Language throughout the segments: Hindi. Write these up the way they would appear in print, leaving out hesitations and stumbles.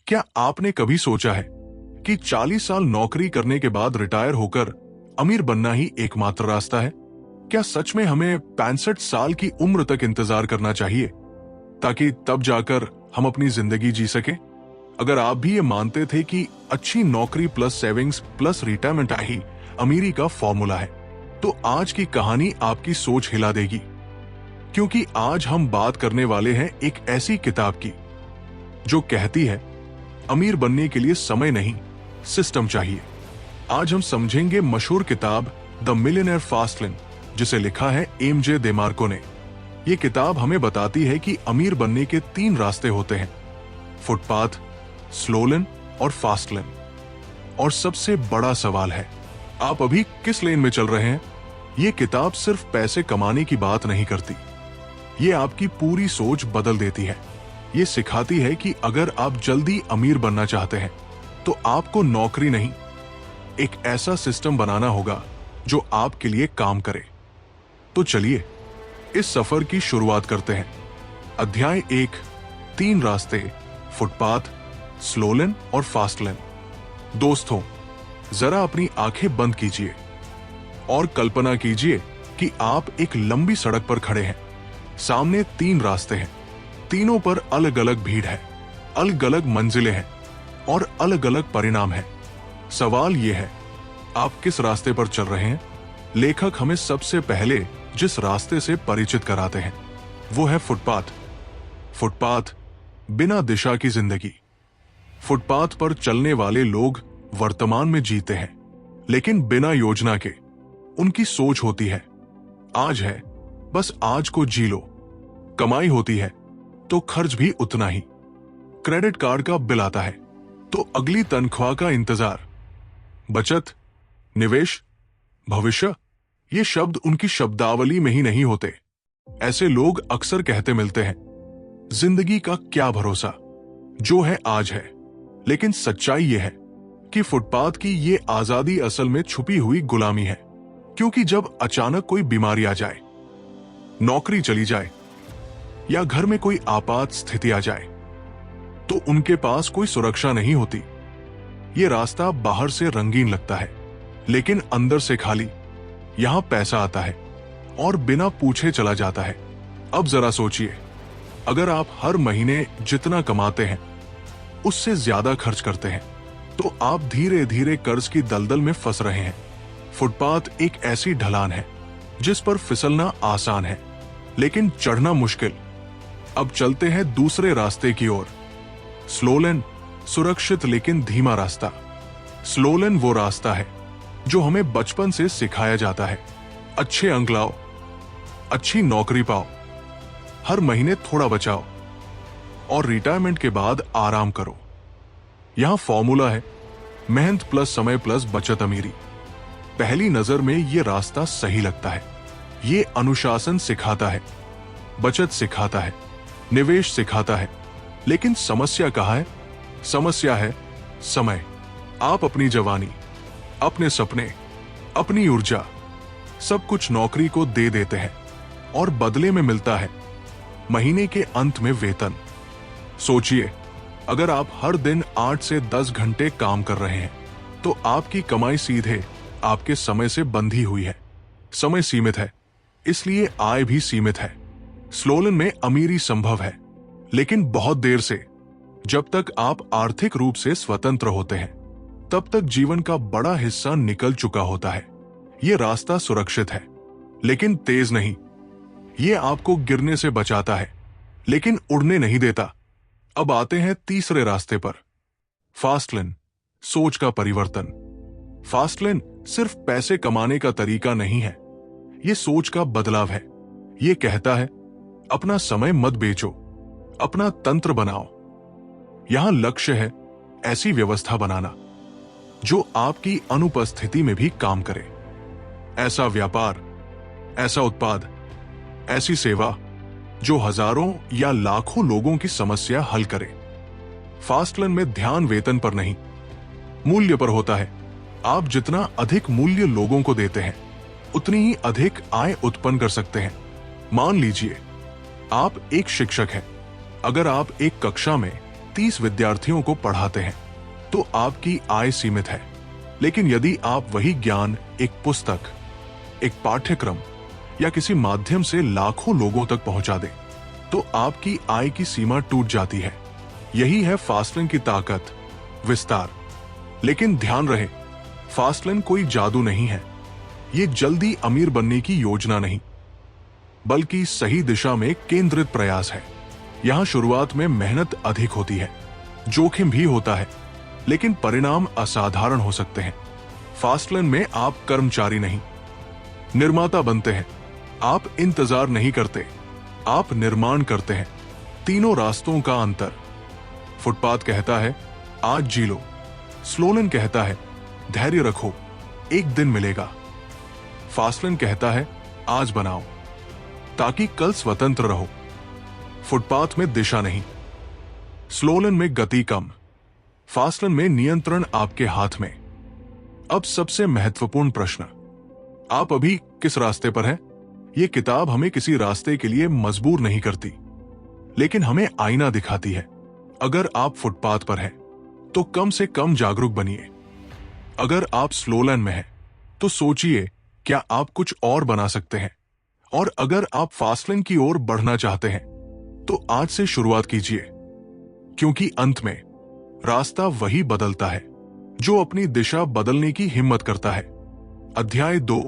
क्या आपने कभी सोचा है कि 40 साल नौकरी करने के बाद रिटायर होकर अमीर बनना ही एकमात्र रास्ता है? क्या सच में हमें 65 साल की उम्र तक इंतजार करना चाहिए ताकि तब जाकर हम अपनी जिंदगी जी सके? अगर आप भी ये मानते थे कि अच्छी नौकरी प्लस सेविंग्स प्लस रिटायरमेंट ही अमीरी का फॉर्मूला है, तो आज की कहानी आपकी सोच हिला देगी, क्योंकि आज हम बात करने वाले हैं एक ऐसी किताब की जो कहती है अमीर बनने के लिए समय नहीं, सिस्टम चाहिए। आज हम समझेंगे मशहूर किताब द मिलियनेयर फास्ट लेन, जिसे लिखा है एमजे डेमार्को ने। ये किताब हमें बताती है कि अमीर बनने के 3 रास्ते होते हैं, फुटपाथ, स्लो लेन और फास्ट लेन। और सबसे बड़ा सवाल है, आप अभी किस लेन में चल रहे हैं? ये किताब सिर्फ पैसे कमाने की बात नहीं करती, ये आपकी पूरी सोच बदल देती है। ये सिखाती है कि अगर आप जल्दी अमीर बनना चाहते हैं तो आपको नौकरी नहीं, एक ऐसा सिस्टम बनाना होगा जो आपके लिए काम करे। तो चलिए इस सफर की शुरुआत करते हैं। अध्याय 1, 3 रास्ते, फुटपाथ, स्लो लेन और फास्ट लेन। दोस्तों, जरा अपनी आंखें बंद कीजिए और कल्पना कीजिए कि आप एक लंबी सड़क पर खड़े हैं। सामने 3 रास्ते हैं, तीनों पर अलग अलग भीड़ है, अलग अलग मंजिलें हैं और अलग अलग परिणाम हैं। सवाल यह है, आप किस रास्ते पर चल रहे हैं? लेखक हमें सबसे पहले जिस रास्ते से परिचित कराते हैं वो है फुटपाथ। फुटपाथ, बिना दिशा की जिंदगी। फुटपाथ पर चलने वाले लोग वर्तमान में जीते हैं, लेकिन बिना योजना के। उनकी सोच होती है, आज है, बस आज को जी लो। कमाई होती है तो खर्च भी उतना ही। क्रेडिट कार्ड का बिल आता है तो अगली तनख्वाह का इंतजार। बचत, निवेश, भविष्य, ये शब्द उनकी शब्दावली में ही नहीं होते। ऐसे लोग अक्सर कहते मिलते हैं, जिंदगी का क्या भरोसा, जो है आज है। लेकिन सच्चाई यह है कि फुटपाथ की ये आजादी असल में छुपी हुई गुलामी है। क्योंकि जब अचानक कोई बीमारी आ जाए, नौकरी चली जाए या घर में कोई आपात स्थिति आ जाए, तो उनके पास कोई सुरक्षा नहीं होती। ये रास्ता बाहर से रंगीन लगता है, लेकिन अंदर से खाली। यहां पैसा आता है और बिना पूछे चला जाता है। अब जरा सोचिए, अगर आप हर महीने जितना कमाते हैं उससे ज्यादा खर्च करते हैं, तो आप धीरे धीरे कर्ज की दलदल में फंस रहे हैं। फुटपाथ एक ऐसी ढलान है जिस पर फिसलना आसान है, लेकिन चढ़ना मुश्किल। अब चलते हैं दूसरे रास्ते की ओर। स्लो लेन, सुरक्षित लेकिन धीमा रास्ता। स्लो लेन वो रास्ता है जो हमें बचपन से सिखाया जाता है, अच्छे अंक लाओ, अच्छी नौकरी पाओ, हर महीने थोड़ा बचाओ और रिटायरमेंट के बाद आराम करो। यहां फॉर्मूला है, मेहनत प्लस समय प्लस बचत अमीरी। पहली नजर में यह रास्ता सही लगता है। ये अनुशासन सिखाता है, बचत सिखाता है, निवेश सिखाता है। लेकिन समस्या कहाँ है? समस्या है समय। आप अपनी जवानी, अपने सपने, अपनी ऊर्जा, सब कुछ नौकरी को दे देते हैं और बदले में मिलता है महीने के अंत में वेतन। सोचिए, अगर आप हर दिन 8 से 10 घंटे काम कर रहे हैं तो आपकी कमाई सीधे आपके समय से बंधी हुई है। समय सीमित है, इसलिए आय भी सीमित है। स्लो लेन में अमीरी संभव है, लेकिन बहुत देर से। जब तक आप आर्थिक रूप से स्वतंत्र होते हैं, तब तक जीवन का बड़ा हिस्सा निकल चुका होता है। यह रास्ता सुरक्षित है, लेकिन तेज नहीं। यह आपको गिरने से बचाता है, लेकिन उड़ने नहीं देता। अब आते हैं तीसरे रास्ते पर, फास्ट लेन, सोच का परिवर्तन। फास्ट लेन सिर्फ पैसे कमाने का तरीका नहीं है, यह सोच का बदलाव है। यह कहता है, अपना समय मत बेचो, अपना तंत्र बनाओ। यहां लक्ष्य है ऐसी व्यवस्था बनाना जो आपकी अनुपस्थिति में भी काम करे। ऐसा व्यापार, ऐसा उत्पाद, ऐसी सेवा जो हजारों या लाखों लोगों की समस्या हल करे। फास्ट लेन में ध्यान वेतन पर नहीं, मूल्य पर होता है। आप जितना अधिक मूल्य लोगों को देते हैं, उतनी ही अधिक आय उत्पन्न कर सकते हैं। मान लीजिए आप एक शिक्षक हैं। अगर आप एक कक्षा में 30 विद्यार्थियों को पढ़ाते हैं तो आपकी आय सीमित है। लेकिन यदि आप वही ज्ञान एक पुस्तक, एक पाठ्यक्रम या किसी माध्यम से लाखों लोगों तक पहुंचा दें तो आपकी आय की सीमा टूट जाती है। यही है फास्टलैन की ताकत, विस्तार। लेकिन ध्यान रहे, फास्टलैन कोई जादू नहीं है। ये जल्दी अमीर बनने की योजना नहीं, बल्कि सही दिशा में केंद्रित प्रयास है। यहां शुरुआत में मेहनत अधिक होती है, जोखिम भी होता है, लेकिन परिणाम असाधारण हो सकते हैं। फास्टलैन में आप कर्मचारी नहीं, निर्माता बनते हैं। आप इंतजार नहीं करते, आप निर्माण करते हैं। तीनों रास्तों का अंतर। फुटपाथ कहता है आज जी लो, स्लोलन कहता है धैर्य रखो, एक दिन मिलेगा। फास्टलैन कहता है आज बनाओ ताकि कल स्वतंत्र रहो। फुटपाथ में दिशा नहीं, स्लोलन में गति कम, फास्टलैन में नियंत्रण आपके हाथ में। अब सबसे महत्वपूर्ण प्रश्न, आप अभी किस रास्ते पर हैं? यह किताब हमें किसी रास्ते के लिए मजबूर नहीं करती, लेकिन हमें आईना दिखाती है। अगर आप फुटपाथ पर हैं तो कम से कम जागरूक बनिए। अगर आप स्लोलन में हैं तो सोचिए क्या आप कुछ और बना सकते हैं। और अगर आप फास्टलैन की ओर बढ़ना चाहते हैं तो आज से शुरुआत कीजिए, क्योंकि अंत में रास्ता वही बदलता है जो अपनी दिशा बदलने की हिम्मत करता है। अध्याय 2,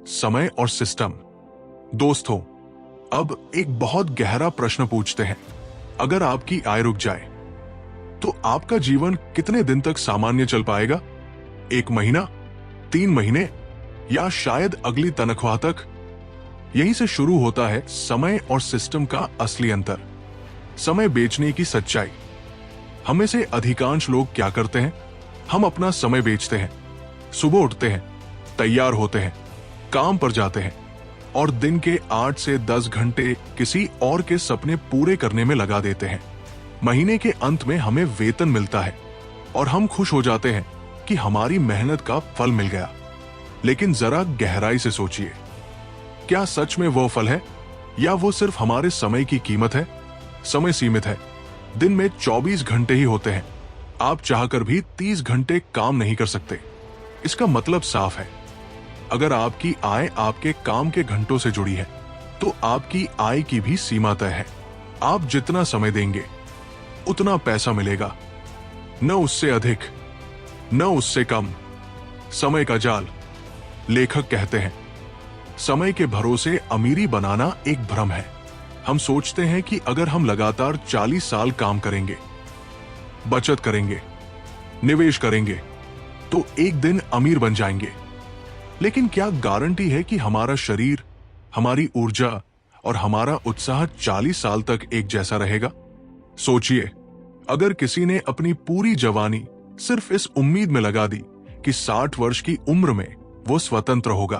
समय और सिस्टम। दोस्तों, अब एक बहुत गहरा प्रश्न पूछते हैं। अगर आपकी आय रुक जाए तो आपका जीवन कितने दिन तक सामान्य चल पाएगा? 1 महीना, 3 महीने, या शायद अगली तनख्वाह तक? यहीं से शुरू होता है समय और सिस्टम का असली अंतर। समय बेचने की सच्चाई। हमें से अधिकांश लोग क्या करते हैं? हम अपना समय बेचते हैं। सुबह उठते हैं, तैयार होते हैं, काम पर जाते हैं और दिन के 8 से 10 घंटे किसी और के सपने पूरे करने में लगा देते हैं। महीने के अंत में हमें वेतन मिलता है और हम खुश हो जाते हैं कि हमारी मेहनत का फल मिल गया। लेकिन जरा गहराई से सोचिए, क्या सच में वो फल है या वो सिर्फ हमारे समय की कीमत है? समय सीमित है, दिन में 24 घंटे ही होते हैं। आप चाहकर भी 30 घंटे काम नहीं कर सकते। इसका मतलब साफ है, अगर आपकी आय आपके काम के घंटों से जुड़ी है तो आपकी आय की भी सीमा तय है। आप जितना समय देंगे उतना पैसा मिलेगा, न उससे अधिक न उससे कम। समय का जाल। लेखक कहते हैं समय के भरोसे अमीरी बनाना एक भ्रम है। हम सोचते हैं कि अगर हम लगातार 40 साल काम करेंगे, बचत करेंगे, निवेश करेंगे तो एक दिन अमीर बन जाएंगे। लेकिन क्या गारंटी है कि हमारा शरीर, हमारी ऊर्जा और हमारा उत्साह 40 साल तक एक जैसा रहेगा? सोचिए, अगर किसी ने अपनी पूरी जवानी सिर्फ इस उम्मीद में लगा दी कि 60 वर्ष की उम्र में वो स्वतंत्र होगा,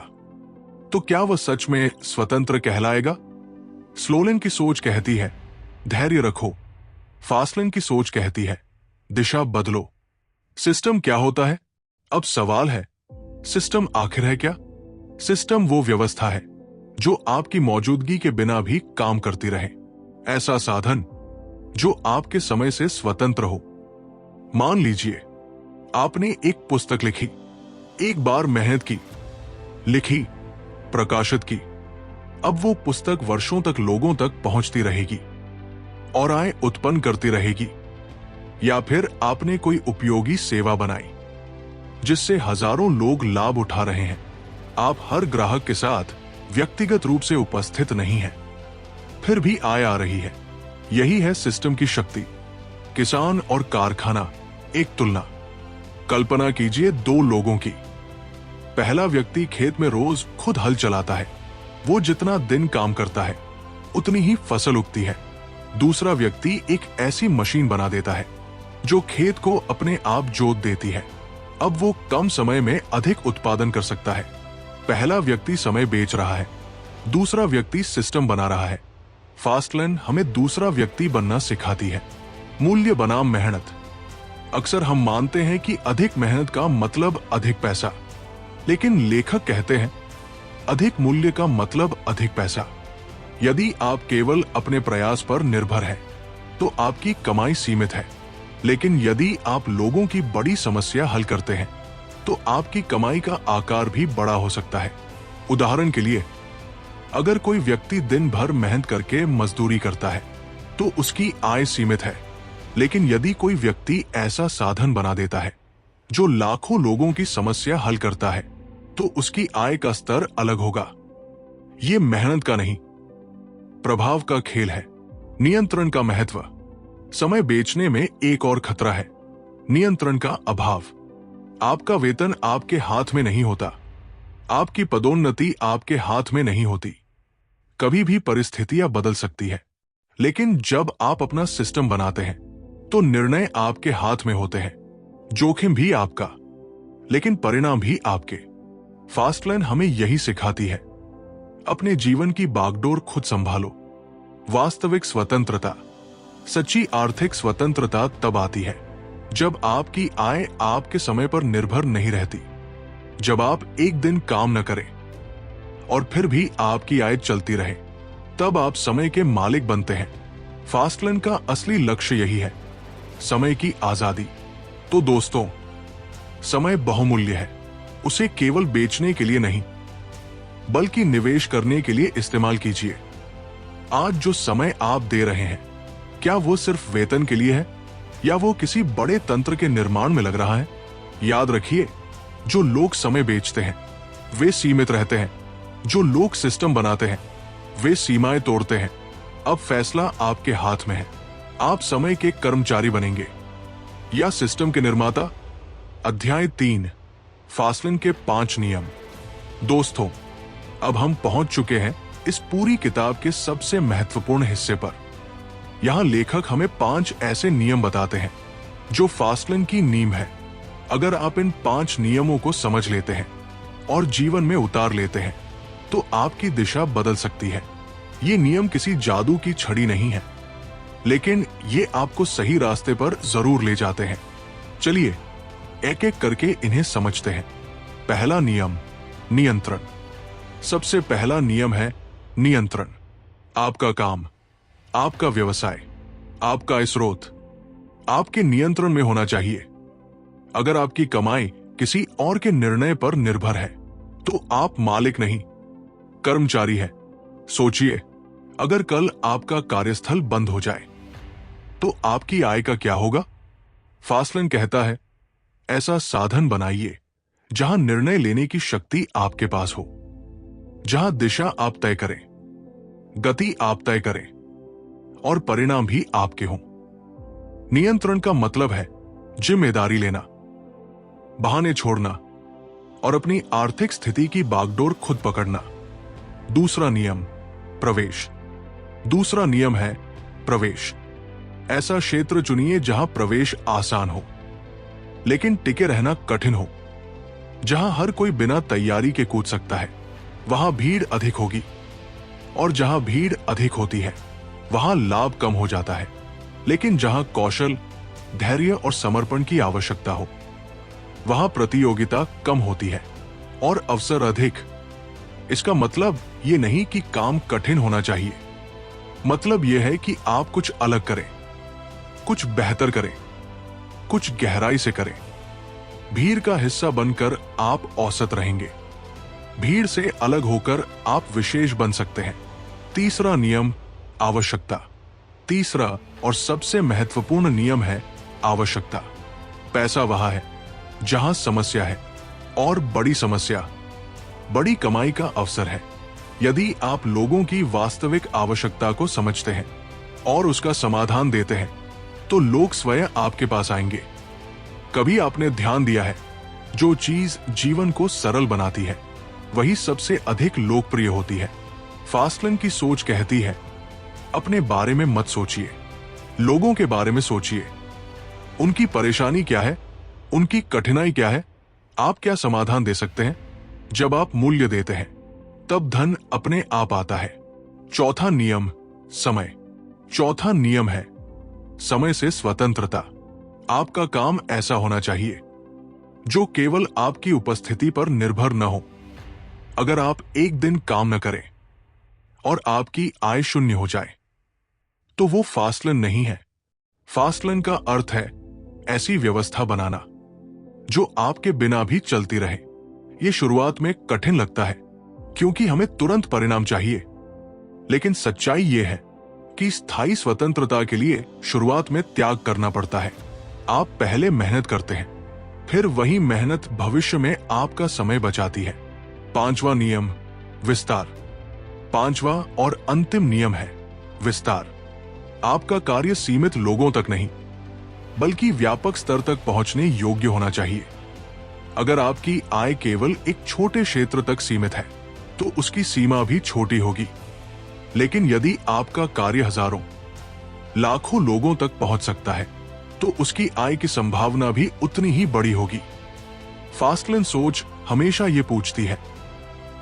तो क्या वह सच में स्वतंत्र कहलाएगा? स्लोलन की सोच कहती है धैर्य रखो, फास्टलैन की सोच कहती है दिशा बदलो। सिस्टम क्या होता है? अब सवाल है, सिस्टम आखिर है क्या? सिस्टम वो व्यवस्था है जो आपकी मौजूदगी के बिना भी काम करती रहे। ऐसा साधन जो आपके समय से स्वतंत्र हो। मान लीजिए आपने एक पुस्तक लिखी, एक बार मेहनत की, लिखी, प्रकाशित की। अब वो पुस्तक वर्षों तक लोगों तक पहुंचती रहेगी और आय उत्पन्न करती रहेगी। या फिर आपने कोई उपयोगी सेवा बनाई जिससे हजारों लोग लाभ उठा रहे हैं। आप हर ग्राहक के साथ व्यक्तिगत रूप से उपस्थित नहीं हैं, फिर भी आय आ रही है। यही है सिस्टम की शक्ति। किसान और कारखाना, एक तुलना। कल्पना कीजिए 2 लोगों की। पहला व्यक्ति खेत में रोज खुद हल चलाता है। वो जितना दिन काम करता है उतनी ही फसल उगती है। दूसरा व्यक्ति एक ऐसी मशीन बना देता है जो खेत को अपने आप जोत देती है। अब वो कम समय में अधिक उत्पादन कर सकता है। पहला व्यक्ति समय बेच रहा है, दूसरा व्यक्ति सिस्टम बना रहा है। फास्टलैन हमें दूसरा व्यक्ति बनना सिखाती है। मूल्य बनाम मेहनत। अक्सर हम मानते हैं कि अधिक मेहनत का मतलब अधिक पैसा, लेकिन लेखक कहते हैं अधिक मूल्य का मतलब अधिक पैसा। यदि आप केवल अपने प्रयास पर निर्भर हैं, तो आपकी कमाई सीमित है। लेकिन यदि आप लोगों की बड़ी समस्या हल करते हैं तो आपकी कमाई का आकार भी बड़ा हो सकता है। उदाहरण के लिए, अगर कोई व्यक्ति दिन भर मेहनत करके मजदूरी करता है तो उसकी आय सीमित है, लेकिन यदि कोई व्यक्ति ऐसा साधन बना देता है जो लाखों लोगों की समस्या हल करता है तो उसकी आय का स्तर अलग होगा। ये मेहनत का नहीं, प्रभाव का खेल है। नियंत्रण का महत्व। समय बेचने में एक और खतरा है, नियंत्रण का अभाव। आपका वेतन आपके हाथ में नहीं होता, आपकी पदोन्नति आपके हाथ में नहीं होती। कभी भी परिस्थितियां बदल सकती है, लेकिन जब आप अपना सिस्टम बनाते हैं तो निर्णय आपके हाथ में होते हैं। जोखिम भी आपका, लेकिन परिणाम भी आपके। फास्टलाइन हमें यही सिखाती है। अपने जीवन की बागडोर खुद संभालो। वास्तविक स्वतंत्रता, सच्ची आर्थिक स्वतंत्रता तब आती है जब आपकी आय आपके समय पर निर्भर नहीं रहती, जब आप एक दिन काम न करें और फिर भी आपकी आय चलती रहे, तब आप समय के मालिक बनते हैं। फास्टलाइन का असली लक्ष्य यही है, समय की आजादी। तो दोस्तों, समय बहुमूल्य है। उसे केवल बेचने के लिए नहीं, बल्कि निवेश करने के लिए इस्तेमाल कीजिए। आज जो समय आप दे रहे हैं, क्या वो सिर्फ वेतन के लिए है या वो किसी बड़े तंत्र के निर्माण में लग रहा है? याद रखिए, जो लोग समय बेचते हैं वे सीमित रहते हैं, जो लोग सिस्टम बनाते हैं वे सीमाएं तोड़ते हैं। अब फैसला आपके हाथ में है। आप समय के कर्मचारी बनेंगे या सिस्टम के निर्माता। अध्याय 3, फास्टलाइन के 5 नियम। दोस्तों, अब हम पहुंच चुके हैं इस पूरी किताब के सबसे महत्वपूर्ण हिस्से पर। यहां लेखक हमें 5 ऐसे नियम बताते हैं जो फास्टलाइन की नींव है। अगर आप इन 5 नियमों को समझ लेते हैं और जीवन में उतार लेते हैं तो आपकी दिशा बदल सकती है। ये नियम किसी जादू की छड़ी नहीं है, लेकिन ये आपको सही रास्ते पर जरूर ले जाते हैं। चलिए एक एक करके इन्हें समझते हैं। पहला नियम, नियंत्रण। सबसे पहला नियम है नियंत्रण। आपका काम, आपका व्यवसाय, आपका स्रोत आपके नियंत्रण में होना चाहिए। अगर आपकी कमाई किसी और के निर्णय पर निर्भर है तो आप मालिक नहीं, कर्मचारी हैं। सोचिए, अगर कल आपका कार्यस्थल बंद हो जाए तो आपकी आय का क्या होगा? फास्टलाइन कहता है, ऐसा साधन बनाइए जहां निर्णय लेने की शक्ति आपके पास हो, जहां दिशा आप तय करें, गति आप तय करें और परिणाम भी आपके हों। नियंत्रण का मतलब है जिम्मेदारी लेना, बहाने छोड़ना और अपनी आर्थिक स्थिति की बागडोर खुद पकड़ना। दूसरा नियम, प्रवेश। दूसरा नियम है प्रवेश। ऐसा क्षेत्र चुनिए जहां प्रवेश आसान हो लेकिन टिके रहना कठिन हो, जहां हर कोई बिना तैयारी के कूद सकता है। वहां भीड़ अधिक होगी और जहां भीड़ अधिक होती है वहां लाभ कम हो जाता है, लेकिन जहां कौशल, धैर्य और समर्पण की आवश्यकता हो वहां प्रतियोगिता कम होती है और अवसर अधिक। इसका मतलब ये नहीं कि काम कठिन होना चाहिए, मतलब यह है कि आप कुछ अलग करें, कुछ बेहतर करें, कुछ गहराई से करें। भीड़ का हिस्सा बनकर आप औसत रहेंगे, भीड़ से अलग होकर आप विशेष बन सकते हैं। तीसरा नियम, आवश्यकता। तीसरा और सबसे महत्वपूर्ण नियम है आवश्यकता। पैसा वहां है जहां समस्या है, और बड़ी समस्या बड़ी कमाई का अवसर है। यदि आप लोगों की वास्तविक आवश्यकता को समझते हैं और उसका समाधान देते हैं तो लोग स्वयं आपके पास आएंगे। कभी आपने ध्यान दिया है, जो चीज जीवन को सरल बनाती है वही सबसे अधिक लोकप्रिय होती है। फास्टलाइन की सोच कहती है, अपने बारे में मत सोचिए, लोगों के बारे में सोचिए। उनकी परेशानी क्या है, उनकी कठिनाई क्या है, आप क्या समाधान दे सकते हैं। जब आप मूल्य देते हैं तब धन अपने आप आता है। चौथा नियम, समय। चौथा नियम है समय से स्वतंत्रता। आपका काम ऐसा होना चाहिए जो केवल आपकी उपस्थिति पर निर्भर न हो। अगर आप एक दिन काम न करें और आपकी आय शून्य हो जाए तो वो फास्टलाइन नहीं है। फास्टलाइन का अर्थ है ऐसी व्यवस्था बनाना जो आपके बिना भी चलती रहे। ये शुरुआत में कठिन लगता है क्योंकि हमें तुरंत परिणाम चाहिए, लेकिन सच्चाई ये है कि स्थायी स्वतंत्रता के लिए शुरुआत में त्याग करना पड़ता है। आप पहले मेहनत करते हैं, फिर वही मेहनत भविष्य में आपका समय बचाती है। 5वां नियम, विस्तार। 5वां और अंतिम नियम है विस्तार। आपका कार्य सीमित लोगों तक नहीं, बल्कि व्यापक स्तर तक पहुंचने योग्य होना चाहिए। अगर आपकी आय केवल एक छोटे क्षेत्र तक सीमित है, तो उसकी सीमा भी छोटी होगी। लेकिन यदि आपका कार्य हजारों, लाखों लोगों तक पहुंच सकता है, तो उसकी आय की संभावना भी उतनी ही बड़ी होगी। फास्टलेन सोच हमेशा ये पूछती है,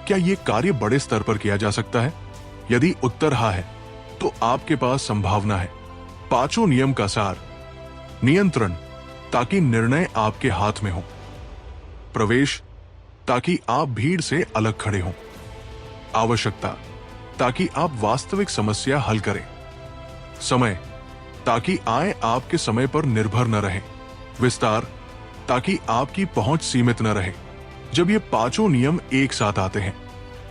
क्या यह कार्य बड़े स्तर पर किया जा सकता है? यदि उत्तर हाँ है, तो आपके पास संभावना है। 5वां नियम का सार, नियंत्रण, ताकि निर्णय आपके हाथ में हो। प्रवेश, ताकि आप भीड़ से अलग खड़े हों। आवश्यकता, ताकि आप वास्तविक समस्या हल करें। समय, ताकि आय आपके समय पर निर्भर न रहे। विस्तार, ताकि आपकी पहुंच सीमित न रहे। जब ये 5 नियम एक साथ आते हैं,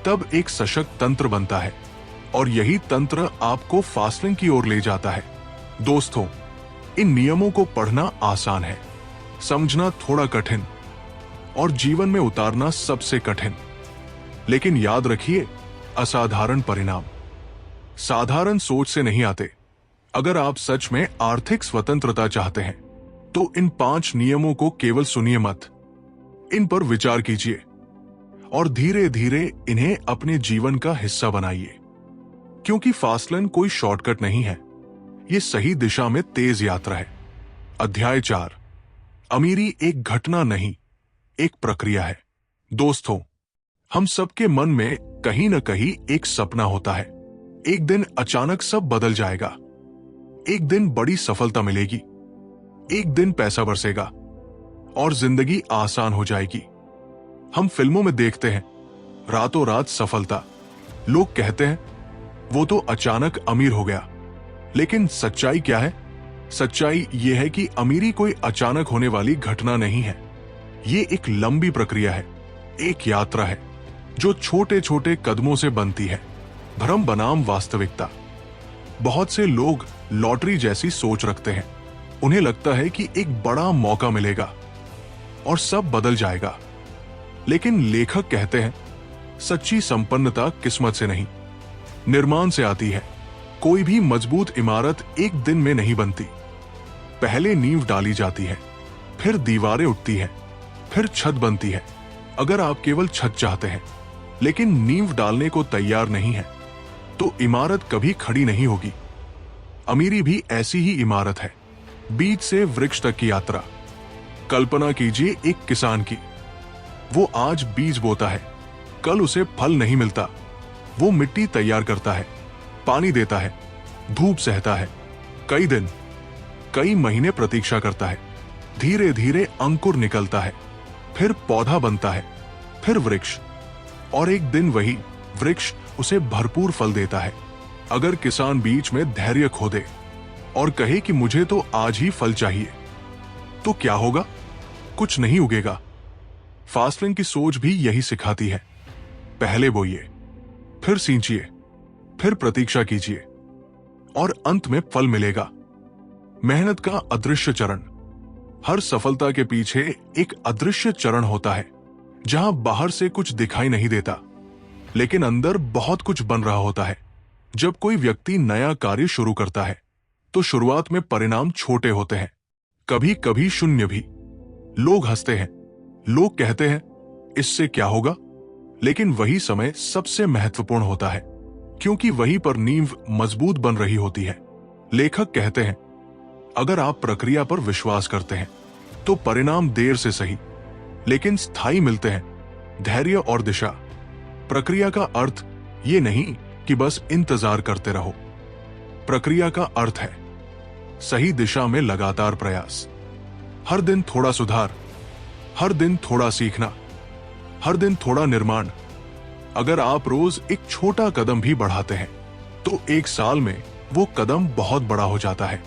तब एक सशक्त तंत्र बनता है, और यही तंत्र आपको फास्टलिंग की ओर ले जाता है। दोस्तों, इन नियमों को पढ़ना आसान है, समझना थोड़ा कठिन, और जीवन में उतारना सबसे कठिन। लेकिन याद रखिए, असाधारण परिणाम साधारण सोच से नहीं आते। अगर आप सच में आर्थिक स्वतंत्रता चाहते हैं, तो इन 5 नियमों को केवल सुनिए मत, इन पर विचार कीजिए और धीरे धीरे इन्हें अपने जीवन का हिस्सा बनाइए। क्योंकि फास्टलेन कोई शॉर्टकट नहीं है, ये सही दिशा में तेज यात्रा है। अध्याय 4, अमीरी एक घटना नहीं, एक प्रक्रिया है। दोस्तों, हम सबके मन में कहीं न कहीं एक सपना होता है। एक दिन अचानक सब बदल जाएगा, एक दिन बड़ी सफलता मिलेगी, एक दिन पैसा बरसेगा और जिंदगी आसान हो जाएगी। हम फिल्मों में देखते हैं रातों रात सफलता। लोग कहते हैं वो तो अचानक अमीर हो गया। लेकिन सच्चाई क्या है? सच्चाई यह है कि अमीरी कोई अचानक होने वाली घटना नहीं है। ये एक लंबी प्रक्रिया है, एक यात्रा है जो छोटे छोटे कदमों से बनती है। भ्रम बनाम वास्तविकता। बहुत से लोग लॉटरी जैसी सोच रखते हैं। उन्हें लगता है कि एक बड़ा मौका मिलेगा और सब बदल जाएगा। लेकिन लेखक कहते हैं, सच्ची संपन्नता किस्मत से नहीं, निर्माण से आती है। कोई भी मजबूत इमारत एक दिन में नहीं बनती। पहले नींव डाली जाती है, फिर दीवारें उठती हैं, फिर छत बनती है। अगर आप केवल छत चाहते हैं लेकिन नींव डालने को तैयार नहीं है, तो इमारत कभी खड़ी नहीं होगी। अमीरी भी ऐसी ही इमारत है, बीज से वृक्ष तक की यात्रा। कल्पना कीजिए एक किसान की। वो आज बीज बोता है, कल उसे फल नहीं मिलता। वो मिट्टी तैयार करता है, पानी देता है, धूप सहता है, कई दिन, कई महीने प्रतीक्षा करता है। धीरे धीरे अंकुर निकलता है, फिर पौधा बनता है, फिर वृक्ष, और एक दिन वही वृक्ष उसे भरपूर फल देता है। अगर किसान बीच में धैर्य खो दे और कहे कि मुझे तो आज ही फल चाहिए, तो क्या होगा? कुछ नहीं उगेगा। फास्टलिंग की सोच भी यही सिखाती है। पहले बोइए, फिर सींचिए, फिर प्रतीक्षा कीजिए, और अंत में फल मिलेगा। मेहनत का अदृश्य चरण। हर सफलता के पीछे एक अदृश्य चरण होता है, जहां बाहर से कुछ दिखाई नहीं देता, लेकिन अंदर बहुत कुछ बन रहा होता है। जब कोई व्यक्ति नया कार्य शुरू करता है, तो शुरुआत में परिणाम छोटे होते हैं, कभी कभी शून्य भी। लोग हंसते हैं, लोग कहते हैं इससे क्या होगा, लेकिन वही समय सबसे महत्वपूर्ण होता है, क्योंकि वहीं पर नींव मजबूत बन रही होती है। लेखक कहते हैं, अगर आप प्रक्रिया पर विश्वास करते हैं, तो परिणाम देर से सही, लेकिन स्थायी मिलते हैं। धैर्य और दिशा। प्रक्रिया का अर्थ ये नहीं कि बस इंतजार करते रहो। प्रक्रिया का अर्थ है सही दिशा में लगातार प्रयास। हर दिन थोड़ा सुधार, हर दिन थोड़ा सीखना, हर दिन थोड़ा निर्माण। अगर आप रोज एक छोटा कदम भी बढ़ाते हैं, तो एक साल में वो कदम बहुत बड़ा हो जाता है।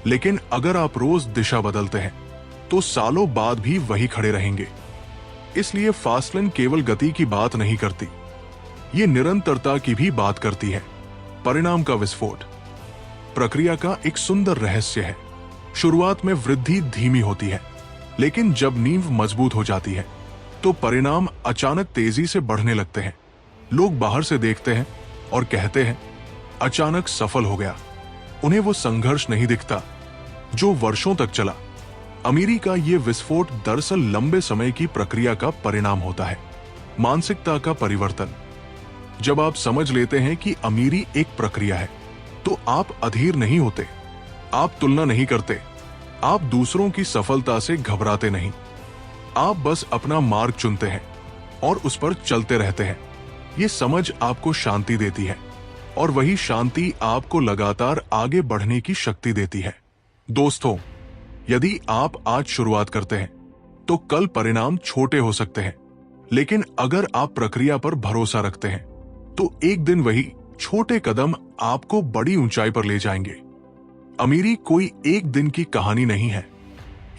लेकिन अगर आप रोज दिशा बदलते हैं, तो सालों बाद भी वही खड़े रहेंगे। इसलिए फास्ट लेन केवल गति की बात नहीं करती, ये निरंतरता की भी बात करती है। परिणाम का विस्फोट प्रक्रिया का एक सुंदर रहस्य है। शुरुआत में वृद्धि धीमी होती है, लेकिन जब नींव मजबूत हो जाती है तो परिणाम अचानक तेजी से बढ़ने लगते हैं। लोग बाहर से देखते हैं और कहते हैं अचानक सफल हो गया। उन्हें वो संघर्ष नहीं दिखता जो वर्षों तक चला। अमीरी का ये विस्फोट दरअसल लंबे समय की प्रक्रिया का परिणाम होता है। मानसिकता का परिवर्तन। जब आप समझ लेते हैं कि अमीरी एक प्रक्रिया है तो आप अधीर नहीं होते, आप तुलना नहीं करते, आप दूसरों की सफलता से घबराते नहीं। आप बस अपना मार्ग चुनते हैं और उस पर चलते रहते हैं। ये समझ आपको शांति देती है और वही शांति आपको लगातार आगे बढ़ने की शक्ति देती है। दोस्तों, यदि आप आज शुरुआत करते हैं तो कल परिणाम छोटे हो सकते हैं, लेकिन अगर आप प्रक्रिया पर भरोसा रखते हैं तो एक दिन वही छोटे कदम आपको बड़ी ऊंचाई पर ले जाएंगे। अमीरी कोई एक दिन की कहानी नहीं है,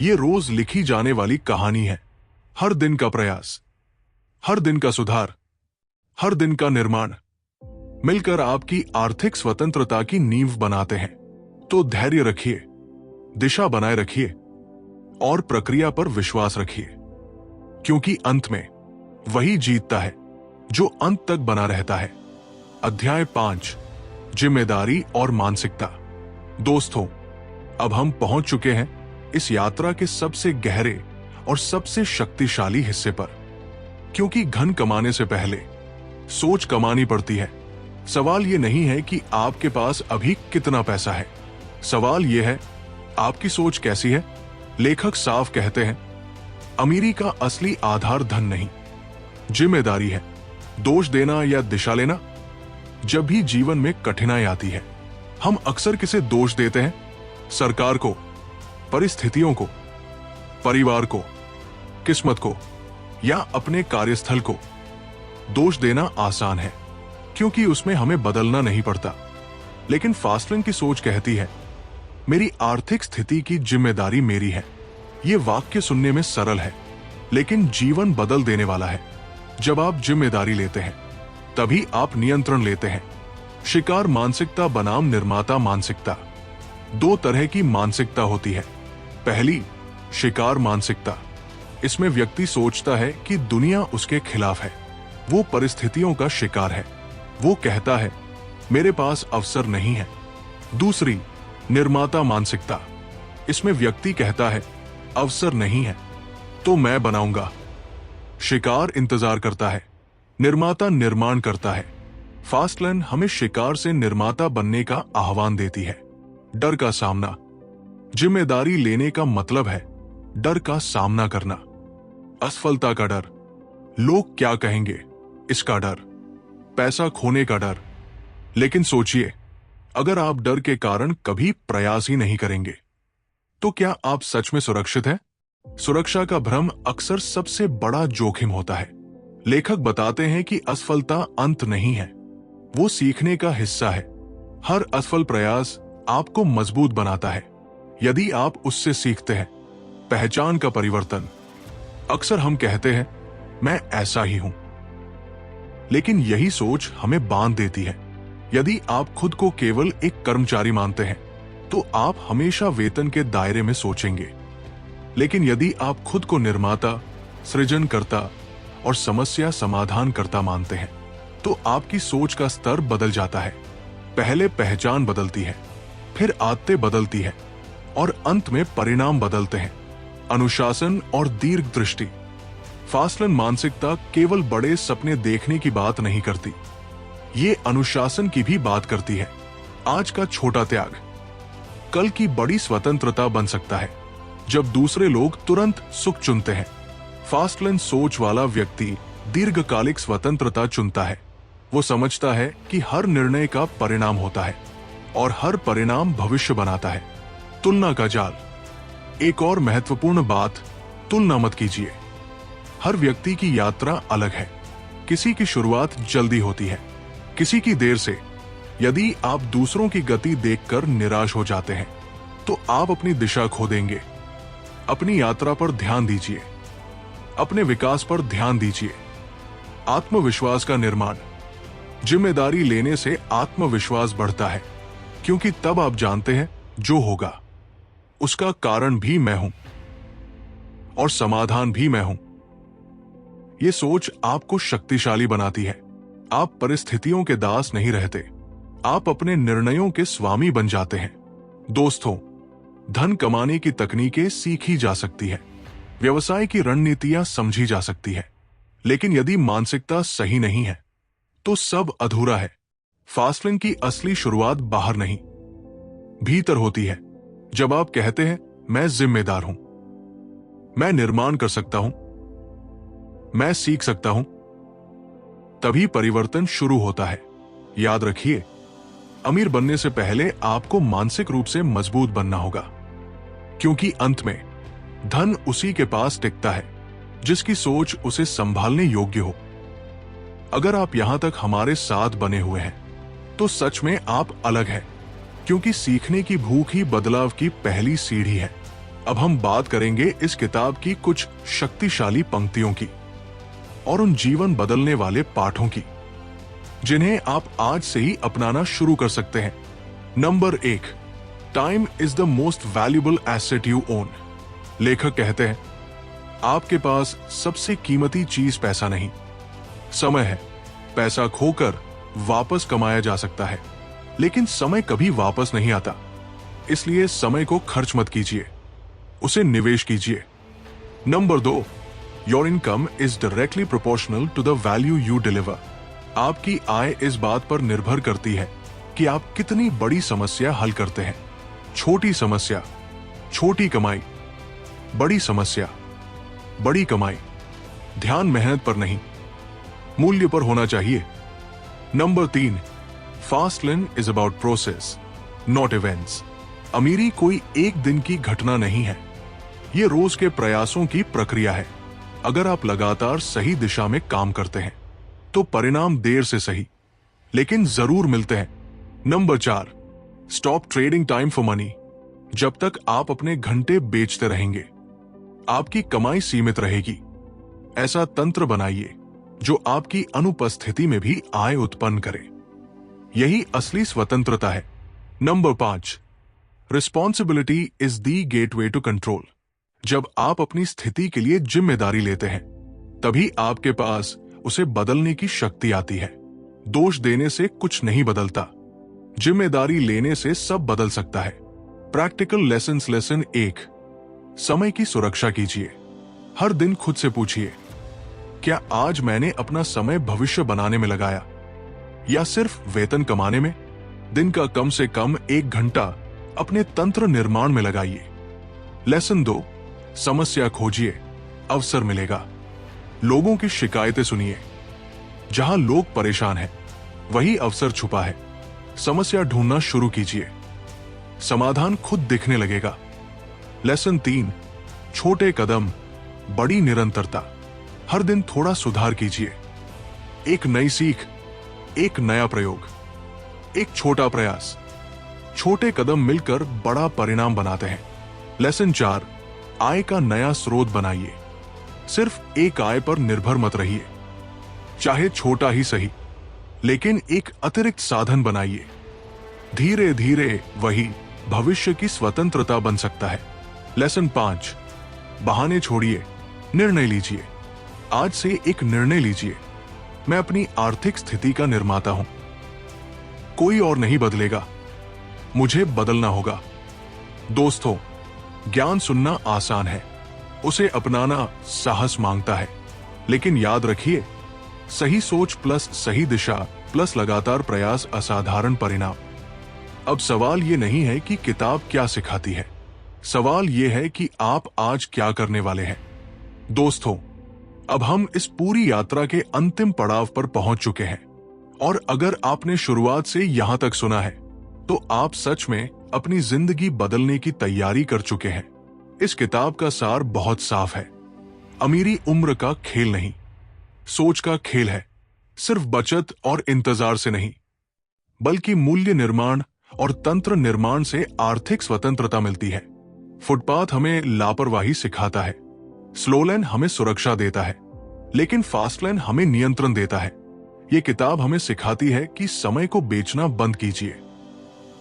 ये रोज लिखी जाने वाली कहानी है। हर दिन का प्रयास, हर दिन का सुधार, हर दिन का निर्माण मिलकर आपकी आर्थिक स्वतंत्रता की नींव बनाते हैं। तो धैर्य रखिए, दिशा बनाए रखिए और प्रक्रिया पर विश्वास रखिए, क्योंकि अंत में वही जीतता है जो अंत तक बना रहता है। अध्याय 5, जिम्मेदारी और मानसिकता। दोस्तों, अब हम पहुंच चुके हैं इस यात्रा के सबसे गहरे और सबसे शक्तिशाली हिस्से पर, क्योंकि धन कमाने से पहले सोच कमानी पड़ती है। सवाल यह नहीं है कि आपके पास अभी कितना पैसा है, सवाल यह है आपकी सोच कैसी है। लेखक साफ कहते हैं, अमीरी का असली आधार धन नहीं, जिम्मेदारी है। दोष देना या दिशा लेना। जब भी जीवन में कठिनाई आती है, हम अक्सर किसे दोष देते हैं? सरकार को, परिस्थितियों को, परिवार को, किस्मत को या अपने कार्यस्थल को। दोष देना आसान है क्योंकि उसमें हमें बदलना नहीं पड़ता, लेकिन फास्ट लेन की सोच कहती है मेरी आर्थिक स्थिति की जिम्मेदारी मेरी है। यह वाक्य सुनने में सरल है, लेकिन जीवन बदल देने वाला है। जब आप जिम्मेदारी लेते हैं तभी आप नियंत्रण लेते हैं। शिकार मानसिकता बनाम निर्माता मानसिकता। दो तरह की मानसिकता होती है। पहली, शिकार मानसिकता। इसमें व्यक्ति सोचता है कि दुनिया उसके खिलाफ है, वो परिस्थितियों का शिकार है। वो कहता है मेरे पास अवसर नहीं है। दूसरी, निर्माता मानसिकता। इसमें व्यक्ति कहता है अवसर नहीं है तो मैं बनाऊंगा। शिकार इंतजार करता है, निर्माता निर्माण करता है। फास्ट लेन हमें शिकार से निर्माता बनने का आह्वान देती है। डर का सामना। जिम्मेदारी लेने का मतलब है डर का सामना करना। असफलता का डर, लोग क्या कहेंगे इसका डर, पैसा खोने का डर। लेकिन सोचिए, अगर आप डर के कारण कभी प्रयास ही नहीं करेंगे तो क्या आप सच में सुरक्षित हैं? सुरक्षा का भ्रम अक्सर सबसे बड़ा जोखिम होता है। लेखक बताते हैं कि असफलता अंत नहीं है, वो सीखने का हिस्सा है। हर असफल प्रयास आपको मजबूत बनाता है यदि आप उससे सीखते हैं। पहचान का परिवर्तन। अक्सर हम कहते हैं मैं ऐसा ही हूं, लेकिन यही सोच हमें बांध देती है। यदि आप खुद को केवल एक कर्मचारी मानते हैं तो आप हमेशा वेतन के दायरे में सोचेंगे, लेकिन यदि आप खुद को निर्माता, सृजनकर्ता और समस्या समाधानकर्ता मानते हैं तो आपकी सोच का स्तर बदल जाता है। पहले पहचान बदलती है, फिर आदतें बदलती है और अंत में परिणाम बदलते हैं। अनुशासन और दीर्घ दृष्टि। फास्ट लेन मानसिकता केवल बड़े सपने देखने की बात नहीं करती, ये अनुशासन की भी बात करती है। आज का छोटा त्याग कल की बड़ी स्वतंत्रता बन सकता है। जब दूसरे लोग तुरंत सुख चुनते हैं, फास्ट लेन सोच वाला व्यक्ति दीर्घकालिक स्वतंत्रता चुनता है। वो समझता है कि हर निर्णय का परिणाम होता है और हर परिणाम भविष्य बनाता है। तुलना का जाल। एक और महत्वपूर्ण बात, तुलना मत कीजिए। हर व्यक्ति की यात्रा अलग है। किसी की शुरुआत जल्दी होती है, किसी की देर से। यदि आप दूसरों की गति देखकर निराश हो जाते हैं तो आप अपनी दिशा खो देंगे। अपनी यात्रा पर ध्यान दीजिए, अपने विकास पर ध्यान दीजिए। आत्मविश्वास का निर्माण। जिम्मेदारी लेने से आत्मविश्वास बढ़ता है, क्योंकि तब आप जानते हैं जो होगा उसका कारण भी मैं हूं और समाधान भी मैं हूं। यह सोच आपको शक्तिशाली बनाती है। आप परिस्थितियों के दास नहीं रहते, आप अपने निर्णयों के स्वामी बन जाते हैं। दोस्तों, धन कमाने की तकनीकें सीखी जा सकती है, व्यवसाय की रणनीतियां समझी जा सकती है, लेकिन यदि मानसिकता सही नहीं है तो सब अधूरा है। फास्ट की असली शुरुआत बाहर नहीं, भीतर होती है। जब आप कहते हैं मैं जिम्मेदार हूं, मैं निर्माण कर सकता हूं, मैं सीख सकता हूं, तभी परिवर्तन शुरू होता है। याद रखिए, अमीर बनने से पहले आपको मानसिक रूप से मजबूत बनना होगा, क्योंकि अंत में धन उसी के पास टिकता है जिसकी सोच उसे संभालने योग्य हो। अगर आप यहां तक हमारे साथ बने हुए हैं तो सच में आप अलग हैं, क्योंकि सीखने की भूख ही बदलाव की पहली सीढ़ी है। अब हम बात करेंगे इस किताब की कुछ शक्तिशाली पंक्तियों की और उन जीवन बदलने वाले पाठों की जिन्हें आप आज से ही अपनाना शुरू कर सकते हैं। Number 1, time is the most valuable asset you own. लेखक कहते हैं, आपके पास सबसे कीमती चीज पैसा नहीं, समय है। पैसा खोकर वापस कमाया जा सकता है, लेकिन समय कभी वापस नहीं आता। इसलिए समय को खर्च मत कीजिए, उसे निवेश कीजिए। Number 2, your income is directly proportional to the value you deliver. आपकी आय इस बात पर निर्भर करती है कि आप कितनी बड़ी समस्या हल करते हैं। छोटी समस्या, छोटी कमाई, बड़ी समस्या, बड़ी कमाई। ध्यान मेहनत पर नहीं, मूल्य पर होना चाहिए। Number 3, fast lane is about process not events. अमीरी कोई एक दिन की घटना नहीं है, यह रोज के प्रयासों की प्रक्रिया है। अगर आप लगातार सही दिशा में काम करते हैं तो परिणाम देर से सही लेकिन जरूर मिलते हैं। Number 4, stop trading time for money. जब तक आप अपने घंटे बेचते रहेंगे, आपकी कमाई सीमित रहेगी। ऐसा तंत्र बनाइए जो आपकी अनुपस्थिति में भी आय उत्पन्न करे। यही असली स्वतंत्रता है। Number 5, responsibility is the gateway to control. जब आप अपनी स्थिति के लिए जिम्मेदारी लेते हैं, तभी आपके पास उसे बदलने की शक्ति आती है। दोष देने से कुछ नहीं बदलता, जिम्मेदारी लेने से सब बदल सकता है। Practical lessons. लेसन 1, समय की सुरक्षा कीजिए। हर दिन खुद से पूछिए, क्या आज मैंने अपना समय भविष्य बनाने में लगाया या सिर्फ वेतन कमाने में? दिन का कम से कम 1 घंटा अपने तंत्र निर्माण में लगाइए। लेसन 2, समस्या खोजिए, अवसर मिलेगा। लोगों की शिकायतें सुनिए। जहां लोग परेशान हैं, वही अवसर छुपा है। समस्या ढूंढना शुरू कीजिए, समाधान खुद दिखने लगेगा। लेसन 3, छोटे कदम, बड़ी निरंतरता। हर दिन थोड़ा सुधार कीजिए। एक नई सीख, एक नया प्रयोग, एक छोटा प्रयास। छोटे कदम मिलकर बड़ा परिणाम बनाते हैं। लेसन 4, आय का नया स्रोत बनाइए। सिर्फ एक आय पर निर्भर मत रहिए, चाहे छोटा ही सही, लेकिन एक अतिरिक्त साधन बनाइए। धीरे धीरे वही भविष्य की स्वतंत्रता बन सकता है। लेसन 5, बहाने छोड़िए, निर्णय लीजिए। आज से एक निर्णय लीजिए, मैं अपनी आर्थिक स्थिति का निर्माता हूं। कोई और नहीं बदलेगा, मुझे बदलना होगा। दोस्तों, ज्ञान सुनना आसान है, उसे अपनाना साहस मांगता है। लेकिन याद रखिए, सही सोच प्लस सही दिशा प्लस लगातार प्रयास असाधारण परिणाम। अब सवाल यह नहीं है कि किताब क्या सिखाती है, सवाल यह है कि आप आज क्या करने वाले हैं। दोस्तों, अब हम इस पूरी यात्रा के अंतिम पड़ाव पर पहुंच चुके हैं, और अगर आपने शुरुआत से यहां तक सुना है तो आप सच में अपनी जिंदगी बदलने की तैयारी कर चुके हैं। इस किताब का सार बहुत साफ है। अमीरी उम्र का खेल नहीं, सोच का खेल है। सिर्फ बचत और इंतजार से नहीं, बल्कि मूल्य निर्माण और तंत्र निर्माण से आर्थिक स्वतंत्रता मिलती है। फुटपाथ हमें लापरवाही सिखाता है, स्लो लेन हमें सुरक्षा देता है, लेकिन फास्ट लेन हमें नियंत्रण देता है। ये किताब हमें सिखाती है कि समय को बेचना बंद कीजिए।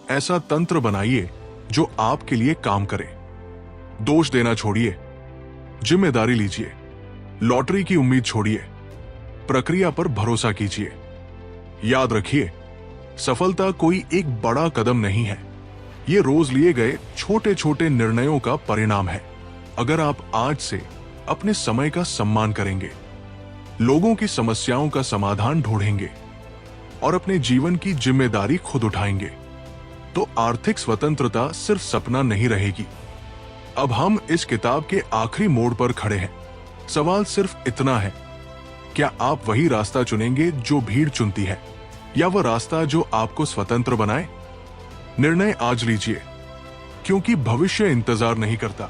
ऐसा तंत्र बनाइए जो आपके लिए काम करे। दोष देना छोड़िए, जिम्मेदारी लीजिए। लॉटरी की उम्मीद छोड़िए, प्रक्रिया पर भरोसा कीजिए। याद रखिए, सफलता कोई एक बड़ा कदम नहीं है, ये रोज लिए गए छोटे छोटे निर्णयों का परिणाम है। अगर आप आज से अपने समय का सम्मान करेंगे, लोगों की समस्याओं का समाधान ढूंढेंगे और अपने जीवन की जिम्मेदारी खुद उठाएंगे, तो आर्थिक स्वतंत्रता सिर्फ सपना नहीं रहेगी। अब हम इस किताब के आखिरी मोड़ पर खड़े हैं। सवाल सिर्फ इतना है, क्या आप वही रास्ता चुनेंगे जो भीड़ चुनती है, या वह रास्ता जो आपको स्वतंत्र बनाए? निर्णय आज लीजिए, क्योंकि भविष्य इंतजार नहीं करता।